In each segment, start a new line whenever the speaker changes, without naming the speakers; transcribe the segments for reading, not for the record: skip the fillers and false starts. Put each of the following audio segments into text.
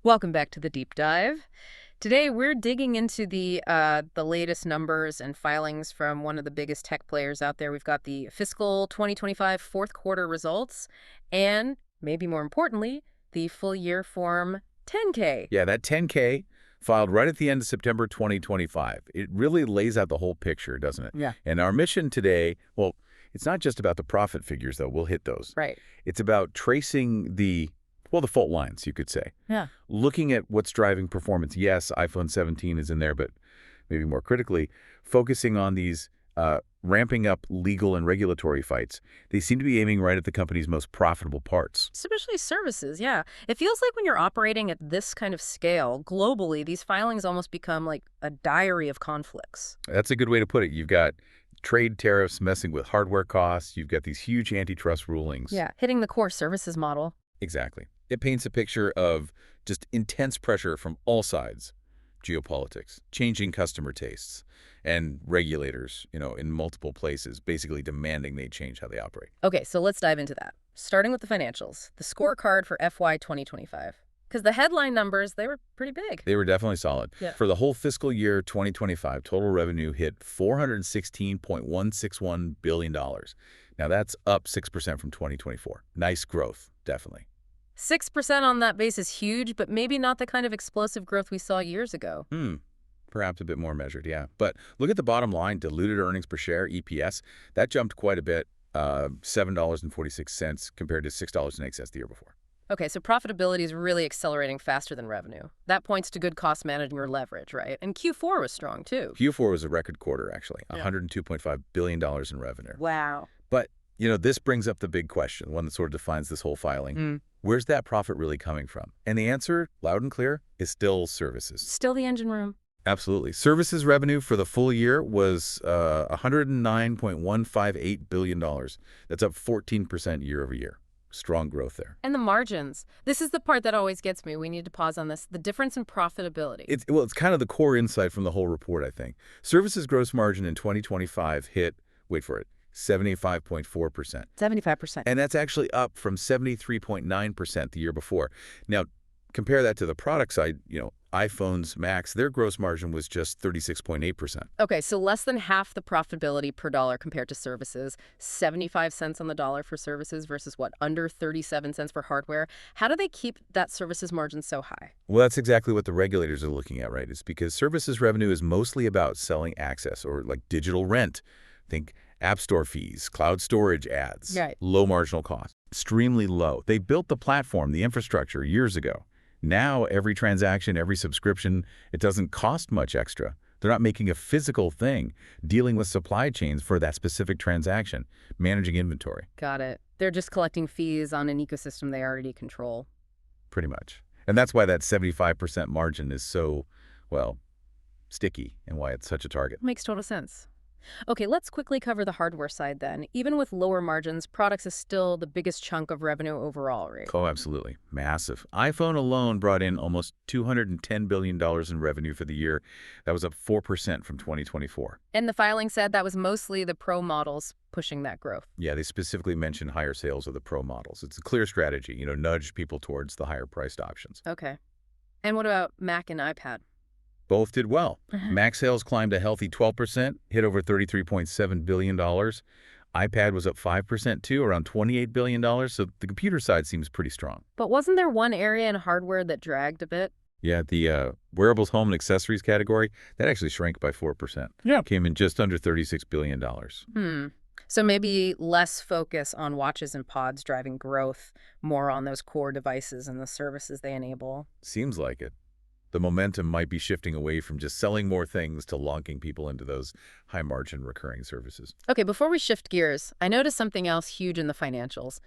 Welcome back to the deep dive. Today we're digging into the latest numbers and filings from one of the biggest tech players out there. We've got the fiscal 2025 fourth quarter results and, maybe more importantly, the full year Form 10-K.
Yeah, that 10K filed right at the end of September 2025. It really lays out the whole picture, doesn't it?
Yeah.
And our mission today, well, it's not just about the profit figures, though. We'll hit those.
Right.
It's about tracing the fault lines, you could say.
Yeah.
Looking at what's driving performance. Yes, iPhone 17 is in there, but maybe more critically, focusing on these ramping up legal and regulatory fights. They seem to be aiming right at the company's most profitable parts.
Especially services, yeah. It feels like when you're operating at this kind of scale, globally, these filings almost become like a diary of conflicts.
That's a good way to put it. You've got trade tariffs messing with hardware costs. You've got these huge antitrust rulings.
Yeah, hitting the core services model.
Exactly. It paints a picture of just intense pressure from all sides. Geopolitics, changing customer tastes, and regulators, in multiple places, basically demanding they change how they operate.
Okay, so let's dive into that. Starting with the financials, the scorecard for FY 2025. Because the headline numbers, they were pretty big.
They were definitely solid.
Yeah.
For the whole fiscal year 2025, total revenue hit $416.161 billion. Now, that's up 6% from 2024. Nice growth, definitely.
6% on that base is huge, but maybe not the kind of explosive growth we saw years ago.
Perhaps a bit more measured, yeah. But look at the bottom line, diluted earnings per share, EPS. That jumped quite a bit, $7.46 compared to $6.08 the year before.
Okay, so profitability is really accelerating faster than revenue. That points to good cost management or leverage, right? And Q4 was strong, too.
Q4 was a record quarter, actually,
Yeah.
$102.5 billion in revenue.
Wow.
But, this brings up the big question, one that sort of defines this whole filing. Where's that profit really coming from? And the answer, loud and clear, is still services.
Still the engine room.
Absolutely. Services revenue for the full year was $109.158 billion. That's up 14% year over year. Strong growth there.
And the margins. This is the part that always gets me. We need to pause on this. The difference in profitability.
It's kind of the core insight from the whole report, I think. Services gross margin in 2025 hit, wait for it, 75.4%.
75%.
And that's actually up from 73.9% the year before. Now, compare that to the product side, iPhones, Macs, their gross margin was just 36.8%.
Okay, so less than half the profitability per dollar compared to services. 75 cents on the dollar for services versus what, under 37 cents for hardware? How do they keep that services margin so high?
Well, that's exactly what the regulators are looking at, right? It's because services revenue is mostly about selling access or like digital rent. Think App Store fees, cloud storage ads,
Right.
Low marginal cost, extremely low. They built the platform, the infrastructure years ago. Now, every transaction, every subscription, it doesn't cost much extra. They're not making a physical thing, dealing with supply chains for that specific transaction, managing inventory.
Got it. They're just collecting fees on an ecosystem they already control.
Pretty much. And that's why that 75% margin is so, sticky and why it's such a target.
Makes total sense. Okay, let's quickly cover the hardware side then. Even with lower margins, products is still the biggest chunk of revenue overall, right?
Oh, absolutely. Massive. iPhone alone brought in almost $210 billion in revenue for the year. That was up 4% from 2024.
And the filing said that was mostly the Pro models pushing that growth.
Yeah, they specifically mentioned higher sales of the Pro models. It's a clear strategy, nudge people towards the higher priced options.
Okay. And what about Mac and iPad?
Both did well. Mac sales climbed a healthy 12%, hit over $33.7 billion. iPad was up 5% too, around $28 billion, so the computer side seems pretty strong.
But wasn't there one area in hardware that dragged a bit?
Yeah, the wearables, home, and accessories category, that actually shrank by 4%.
Yeah.
Came in just under $36 billion.
So maybe less focus on watches and pods driving growth, more on those core devices and the services they enable.
Seems like it. The momentum might be shifting away from just selling more things to locking people into those high-margin recurring services.
Okay, before we shift gears, I noticed something else huge in the financials.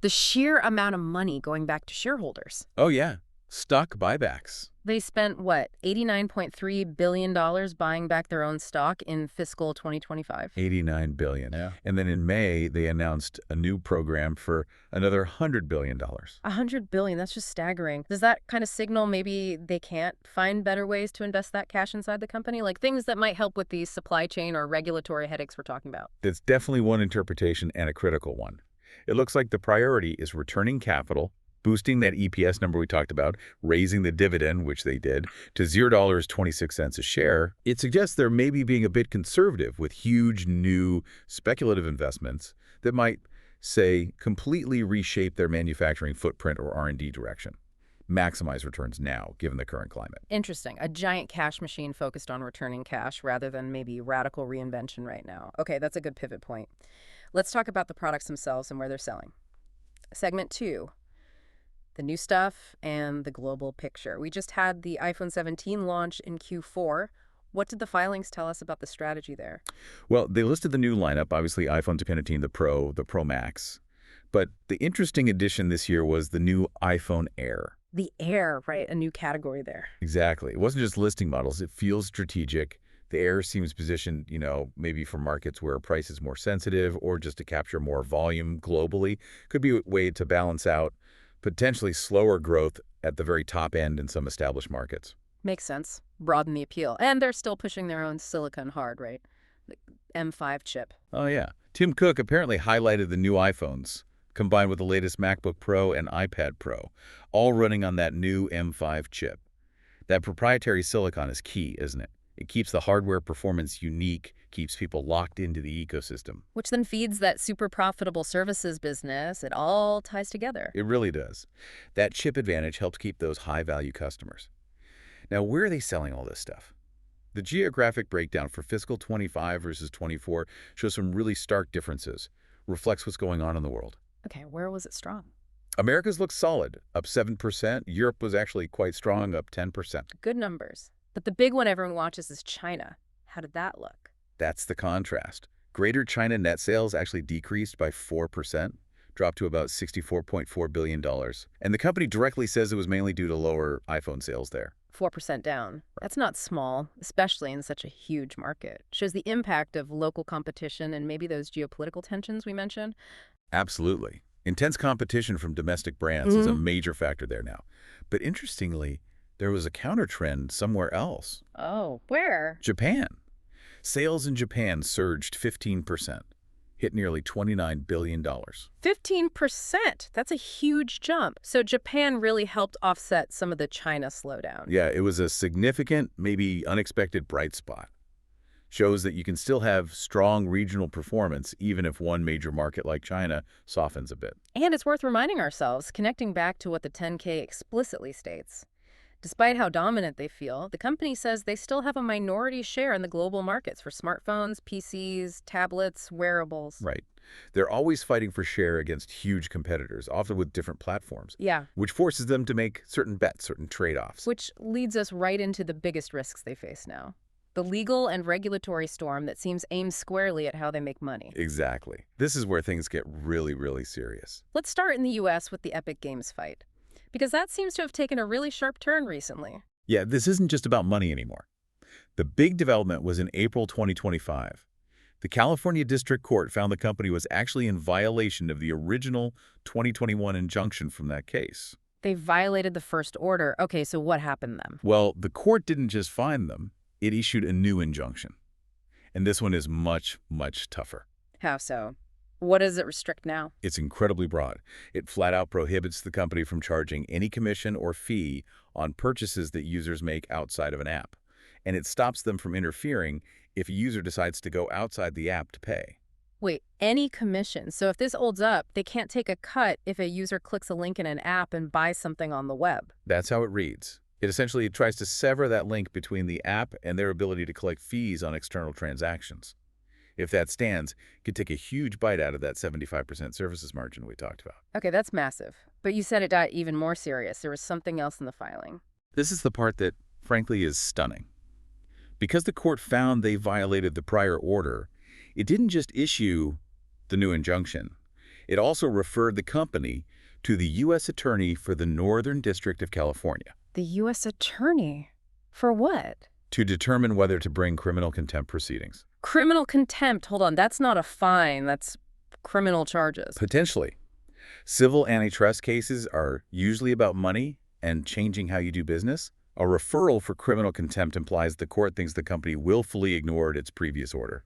The sheer amount of money going back to shareholders.
Oh, yeah. Stock buybacks.
They spent, what, $89.3 billion buying back their own stock in fiscal 2025?
$89 billion.
Yeah.
And then in May, they announced a new program for another $100 billion.
$100 billion, that's just staggering. Does that kind of signal maybe they can't find better ways to invest that cash inside the company? Like things that might help with these supply chain or regulatory headaches we're talking about?
That's definitely one interpretation and a critical one. It looks like the priority is returning capital boosting that EPS number we talked about, raising the dividend, which they did, to $0.26 a share. It suggests they're maybe being a bit conservative with huge new speculative investments that might, say, completely reshape their manufacturing footprint or R&D direction. Maximize returns now, given the current climate.
Interesting. A giant cash machine focused on returning cash rather than maybe radical reinvention right now. Okay, that's a good pivot point. Let's talk about the products themselves and where they're selling. Segment 2, the new stuff and the global picture. We just had the iPhone 17 launch in Q4. What did the filings tell us about the strategy there?
Well, they listed the new lineup, obviously iPhone 17, the Pro Max. But the interesting addition this year was the new iPhone Air.
The Air, right? A new category there.
Exactly. It wasn't just listing models. It feels strategic. The Air seems positioned, maybe for markets where price is more sensitive or just to capture more volume globally. Could be a way to balance out potentially slower growth at the very top end in some established markets.
Makes sense. Broaden the appeal. And they're still pushing their own silicon hard, right? The M5 chip.
Oh, yeah. Tim Cook apparently highlighted the new iPhones, combined with the latest MacBook Pro and iPad Pro, all running on that new M5 chip. That proprietary silicon is key, isn't it? It keeps the hardware performance unique, keeps people locked into the ecosystem.
Which then feeds that super profitable services business. It all ties together.
It really does. That chip advantage helps keep those high-value customers. Now, where are they selling all this stuff? The geographic breakdown for fiscal 25 versus 24 shows some really stark differences, reflects what's going on in the world.
Okay, where was it strong?
Americas looks solid, up 7%. Europe was actually quite strong, up 10%.
Good numbers. But the big one everyone watches is China. How did that look?
That's the contrast. Greater China net sales actually decreased by 4%, dropped to about $64.4 billion. And the company directly says it was mainly due to lower iPhone sales there.
4% down. That's not small, especially in such a huge market. Shows the impact of local competition and maybe those geopolitical tensions we mentioned.
Absolutely. Intense competition from domestic brands is a major factor there now. But interestingly, there was a counter-trend somewhere else.
Oh, where?
Japan. Sales in Japan surged 15%, hit nearly $29 billion.
15%? That's a huge jump. So Japan really helped offset some of the China slowdown.
Yeah, it was a significant, maybe unexpected bright spot. Shows that you can still have strong regional performance even if one major market like China softens a bit.
And it's worth reminding ourselves, connecting back to what the 10K explicitly states. Despite how dominant they feel, the company says they still have a minority share in the global markets for smartphones, PCs, tablets, wearables.
Right. They're always fighting for share against huge competitors, often with different platforms.
Yeah.
Which forces them to make certain bets, certain trade-offs.
Which leads us right into the biggest risks they face now. The legal and regulatory storm that seems aimed squarely at how they make money.
Exactly. This is where things get really, really serious.
Let's start in the U.S. with the Epic Games fight, because that seems to have taken a really sharp turn recently.
Yeah, this isn't just about money anymore. The big development was in April 2025. The California District Court found the company was actually in violation of the original 2021 injunction from that case.
They violated the first order. Okay, so what happened then?
Well, the court didn't just fine them. It issued a new injunction. And this one is much, much tougher.
How so? What does it restrict now?
It's incredibly broad. It flat out prohibits the company from charging any commission or fee on purchases that users make outside of an app. And it stops them from interfering if a user decides to go outside the app to pay.
Wait, any commission? So if this holds up, they can't take a cut if a user clicks a link in an app and buys something on the web.
That's how it reads. It essentially tries to sever that link between the app and their ability to collect fees on external transactions. If that stands, it could take a huge bite out of that 75% services margin we talked about.
Okay, that's massive. But you said it got even more serious. There was something else in the filing.
This is the part that, frankly, is stunning. Because the court found they violated the prior order, it didn't just issue the new injunction. It also referred the company to the U.S. Attorney for the Northern District of California.
The U.S. Attorney? For what?
To determine whether to bring criminal contempt proceedings.
Criminal contempt? Hold on, that's not a fine. That's criminal charges.
Potentially. Civil antitrust cases are usually about money and changing how you do business. A referral for criminal contempt implies the court thinks the company willfully ignored its previous order.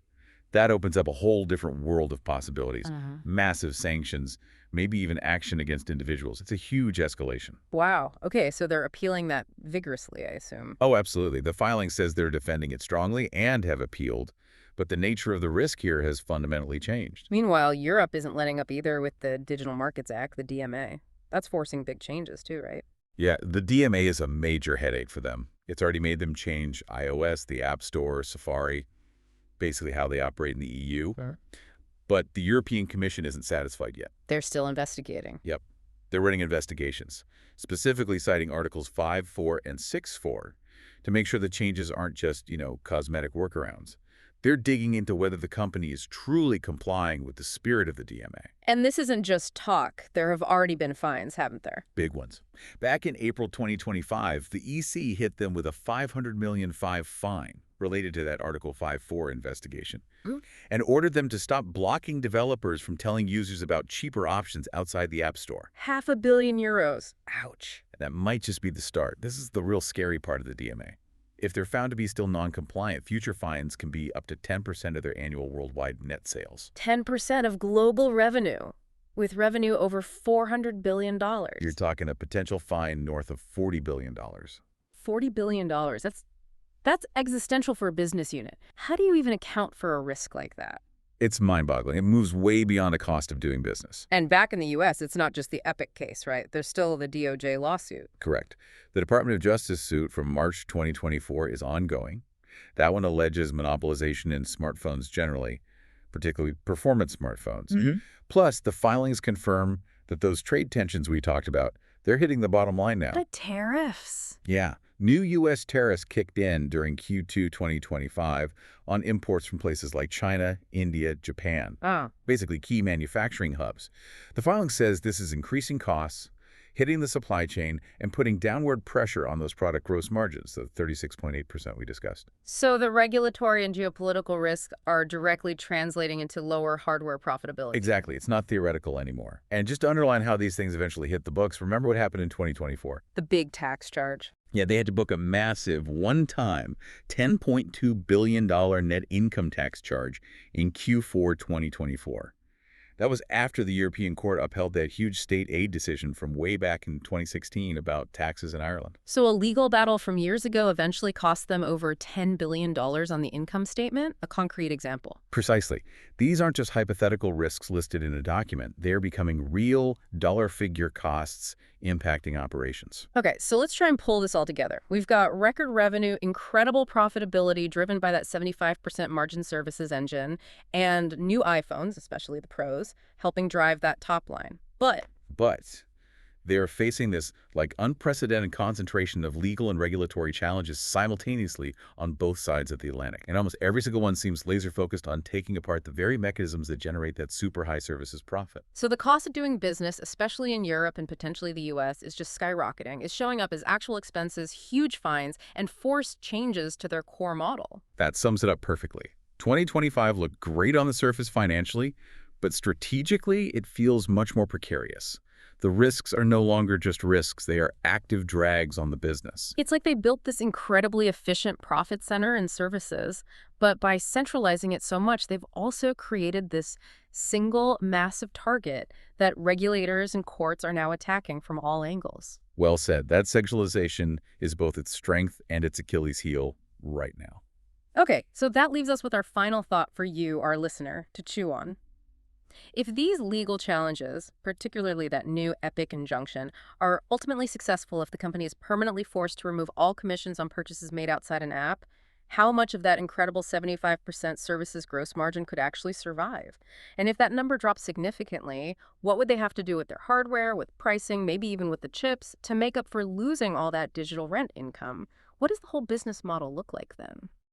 That opens up a whole different world of possibilities. Massive sanctions, maybe even action against individuals. It's a huge escalation.
Wow. Okay, so they're appealing that vigorously, I assume.
Oh, absolutely. The filing says they're defending it strongly and have appealed, but the nature of the risk here has fundamentally changed.
Meanwhile, Europe isn't letting up either with the Digital Markets Act, the DMA. That's forcing big changes too, right?
Yeah, the DMA is a major headache for them. It's already made them change iOS, the App Store, Safari, basically how they operate in the EU.
Sure.
But the European Commission isn't satisfied yet.
They're still investigating.
Yep. They're running investigations, specifically citing Articles 5.4 and 6.4 to make sure the changes aren't just, cosmetic workarounds. They're digging into whether the company is truly complying with the spirit of the DMA.
And this isn't just talk. There have already been fines, haven't there?
Big ones. Back in April 2025, the EC hit them with a $500 million fine related to that Article 5.4 investigation and ordered them to stop blocking developers from telling users about cheaper options outside the App Store.
€500 million. Ouch.
That might just be the start. This is the real scary part of the DMA. If they're found to be still non-compliant, future fines can be up to 10% of their annual worldwide net sales.
10% of global revenue, with revenue over $400 billion.
You're talking a potential fine north of $40 billion.
$40 billion. That's existential for a business unit. How do you even account for a risk like that?
It's mind-boggling. It moves way beyond the cost of doing business.
And back in the U.S., it's not just the Epic case, right? There's still the DOJ lawsuit.
Correct. The Department of Justice suit from March 2024 is ongoing. That one alleges monopolization in smartphones generally, particularly performance smartphones. Plus, the filings confirm that those trade tensions we talked about, they're hitting the bottom line now.
The tariffs.
Yeah. New U.S. tariffs kicked in during Q2 2025 on imports from places like China, India, Japan, basically key manufacturing hubs. The filing says this is increasing costs, hitting the supply chain, and putting downward pressure on those product gross margins, the 36.8% we discussed.
So the regulatory and geopolitical risks are directly translating into lower hardware profitability.
Exactly. It's not theoretical anymore. And just to underline how these things eventually hit the books, remember what happened in 2024?
The big tax charge.
Yeah, they had to book a massive one-time $10.2 billion net income tax charge in Q4 2024. That was after the European Court upheld that huge state aid decision from way back in 2016 about taxes in Ireland.
So a legal battle from years ago eventually cost them over $10 billion on the income statement? A concrete example.
Precisely. These aren't just hypothetical risks listed in a document. They're becoming real dollar-figure costs impacting operations.
Okay, so let's try and pull this all together. We've got record revenue, incredible profitability driven by that 75% margin services engine, and new iPhones, especially the Pros, helping drive that top line. But they're facing this unprecedented concentration of legal and regulatory challenges simultaneously on both sides of the Atlantic. And almost every single one seems laser-focused on taking apart the very mechanisms that generate that super high services profit. So the cost of doing business, especially in Europe and potentially the US, is just skyrocketing. It's showing up as actual expenses, huge fines, and forced changes to their core model.
That sums it up perfectly. 2025 looked great on the surface financially, but strategically it feels much more precarious. The risks are no longer just risks, they are active drags on the business.
It's like they built this incredibly efficient profit center and services, but by centralizing it so much, they've also created this single massive target that regulators and courts are now attacking from all angles.
Well said. That centralization is both its strength and its Achilles heel right now.
Okay, so that leaves us with our final thought for you, our listener, to chew on. If these legal challenges, particularly that new Epic injunction, are ultimately successful, if the company is permanently forced to remove all commissions on purchases made outside an app, how much of that incredible 75% services gross margin could actually survive? And if that number drops significantly, what would they have to do with their hardware, with pricing, maybe even with the chips, to make up for losing all that digital rent income? What does the whole business model look like then?